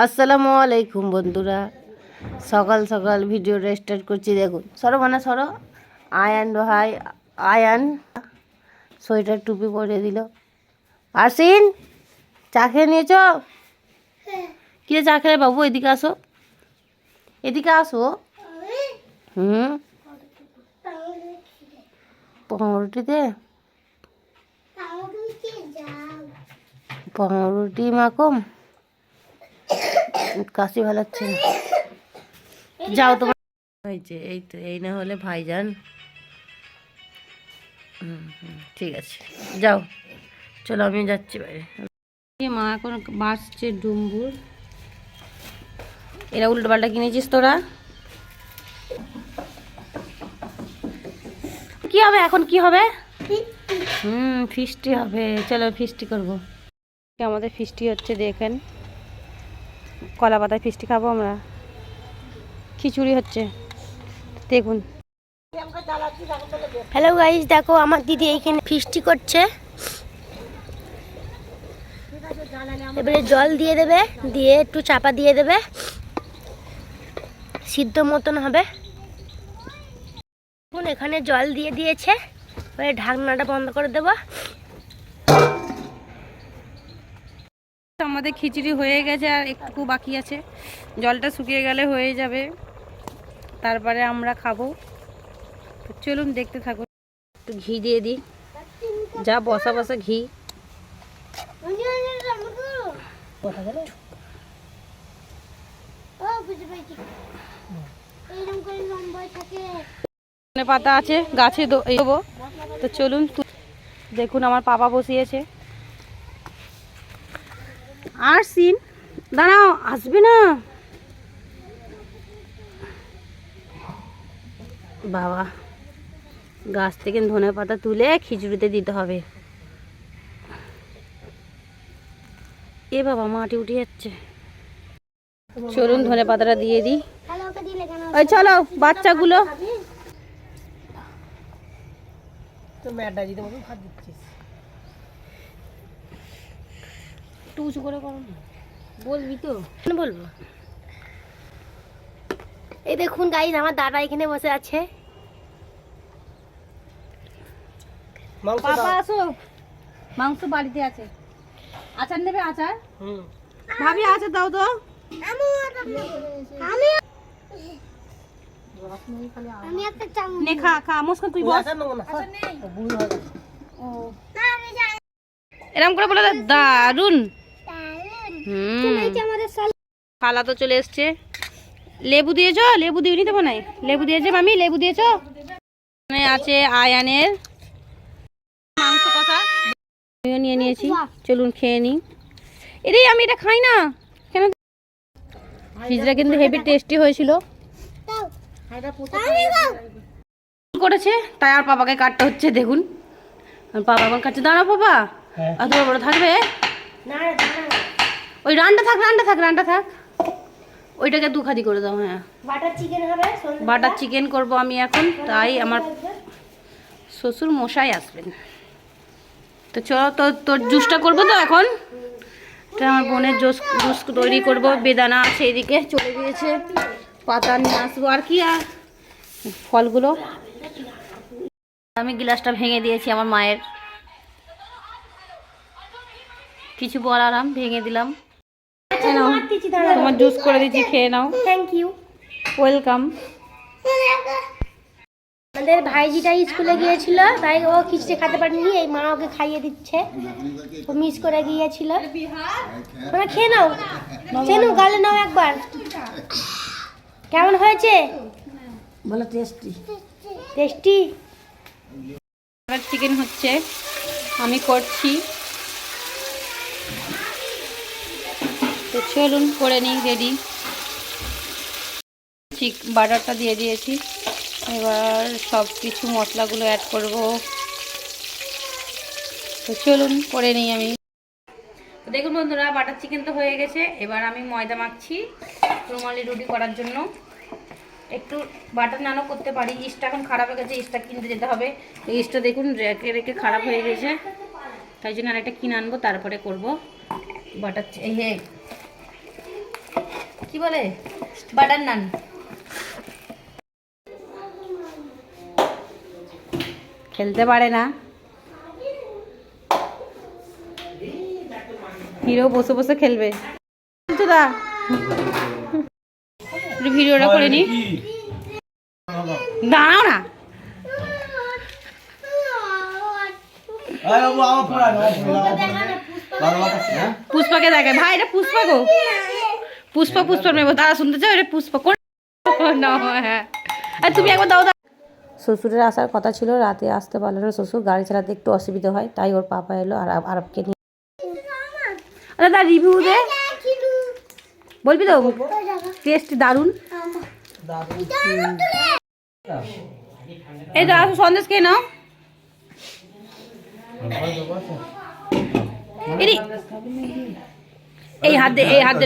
আসসালামু আলাইকুম বন্ধুরা, সকাল সকাল ভিডিওটা স্টার্ট করছি। দেখুন, সরো মানে সরো। আয়ান ভাই, আয়ান সোয়েটার টুপি পরে দিল। আসিন, চা খেয়ে নিয়েছ? কি চা খেলে বাবু? এদিকে আসো, এদিকে আসো। পাউরুটিতে পাউরুটি মাখম, কাশি ভালো লাগছে না। যাও তোমার হয়েছে। এই তো, এই না হলে ভাইজান। ঠিক আছে, যাও, চলো আমি যাচ্ছি বাইরে। মা এখন বাসছে ডুম্বুর। এরা উল্টো পাল্টা কিনেছিস তোরা? কি হবে এখন? কি হবে? ফিস্টি হবে। চলো ফিস্টি করবো। আমাদের ফিস্টি হচ্ছে, দেখেন, কলা পাতায় ফিস্টি খাবো আমরা। খিচুড়ি হচ্ছে, দেখুন। হ্যালো গাইস, দেখো আমার দিদি এইখানে ফিস্টি করছে। এবারে জল দিয়ে দেবে, দিয়ে একটু চাপা দিয়ে দেবে, সিদ্ধ মতন হবে। এখানে জল দিয়ে দিয়েছে, এবারে ঢাকনাটা বন্ধ করে দেবো। আমাদের খিচুড়ি হয়ে গেছে, আর একটু বাকি আছে। জলটা শুকিয়ে গেলে হয়ে যাবে, তারপরে আমরা খাবো। তো চলুন দেখতে থাকুন। একটু ঘি দিয়ে দিই, যা বসা বসা ঘি। পাতা আছে গাছে, দেবো। তো চলুন দেখুন, আমার পাপা বসিয়েছে। আর সিন দাঁড়াও, আসবে না বাবা। গাছ থেকে ধনে পাতা তুলে খিচুড়িতে দিতে হবে। এ বাবা, মাটি উঠে যাচ্ছে। চলুন ধনে পাতাটা দিয়ে দিই। ওই চলো বাচ্চাগুলো। একটু উঁচু করে করো না, বলবি তো? বলবো। এই দেখুন গাইস, আমার দাদা এখানে বসে আছে। পাপা আসো, মাংস বাড়িতে আছে। আচার নেবে? আচার ভাবি আচার দাও তো। এরকম করে বলে দারুন। খালা তো চলে এসছে। লেবু দিয়েছ? লেবু দিয়ে নিতে বানাই। লেবু দিয়েছে মামি, লেবু দিয়েছ? আছে আয়ানের মাংস কষা, আমিও নিয়ে নিয়েছি। চলুন খেয়ে নিই। এরে আমি এটা খাই না কেন? ফিজটা কিন্তু হেভি টেস্টি হয়েছিল করেছে, তাই আর পাপাকে কাটতে হচ্ছে। দেখুন পাপা এখন কাটছে। দাঁড়াও পাপা, এত বড় থাকবে? ওই রান্না থাক, রান্না থাক, রান্না থাক। ওইটাকে দু খাদি করে দাও। হ্যাঁ, বাটার চিকেন হবে, বাটার চিকেন করবো আমি এখন। তাই আমার শ্বশুর মশাই আসবেন। তো চলো, তোর জুসটা করবো তো এখন। আমার বোনের জুস তৈরি করবো। বেদানা আছে এদিকে, চলে গিয়েছে। পাতা নিয়ে আসবো। আর কি, আর ফলগুলো। আমি গ্লাসটা ভেঙে দিয়েছি আমার মায়ের, কিছু বলারাম ভেঙে দিলাম। তোমার জুস করে দিচ্ছি, খেয়ে নাও। Thank you, welcome. আমাদের ভাইজিটা স্কুলে গিয়েছিল, তাই ও খিচড়ি খেতে পারেনি। এই মা ওকে খাইয়ে দিচ্ছে, ও মিস করে গিয়েছিল। তোমরা খেয়ে নাও, চেনু গালে নাও একবার। কেমন হয়েছে বলো? Tasty, tasty. চিকেন হচ্ছে, আমি করছি। তো চলুন করে নিই, রেডি। বাটারটা দিয়ে দিয়েছি, এবার সব কিছু মশলাগুলো অ্যাড করব। তো চলুন করে নিই আমি। দেখুন বন্ধুরা, বাটার চিকেন তো হয়ে গেছে। এবার আমি ময়দা মাখছি রুমালি রুটি করার জন্য। একটু বাটার নানও করতে পারি। ইস্টটা এখন খারাপ হয়ে গেছে, ইস্টটা কিনতে যেতে হবে। ইস্টটা দেখুন রেখে রেখে খারাপ হয়ে গেছে, তাই জন্য আরেকটা কিনে আনবো, তারপরে করব। বাটার এই কি বলে বাটার নান। খেলতে পারে না হিরো, বসে বসে খেলবে। দা ভিডিওটা করে নি, দাঁড়াও না। পুষ্পাকে দেখে ভাই, এটা পুষ্পা গো, পুষ্পা পুষ্পা নেবো। তারা শুনতে চাও এটা পুষ্পা কোন? হ্যাঁ তুমি একবার দাও। শ্বশুরের আসার কথা ছিল, রাতে আসতে পারলো না শ্বশুর, গাড়ি চালাতে একটু অসুবিধা হয়, তাই ওর পাপা এলো আর আরবকে নিয়ে। আরে তার রিভিউ দে, বলবি তো? টেস্ট দারুণ। এই তো সন্দেশ খেয়ে নাও। এই হাত দে, এই হাত দে।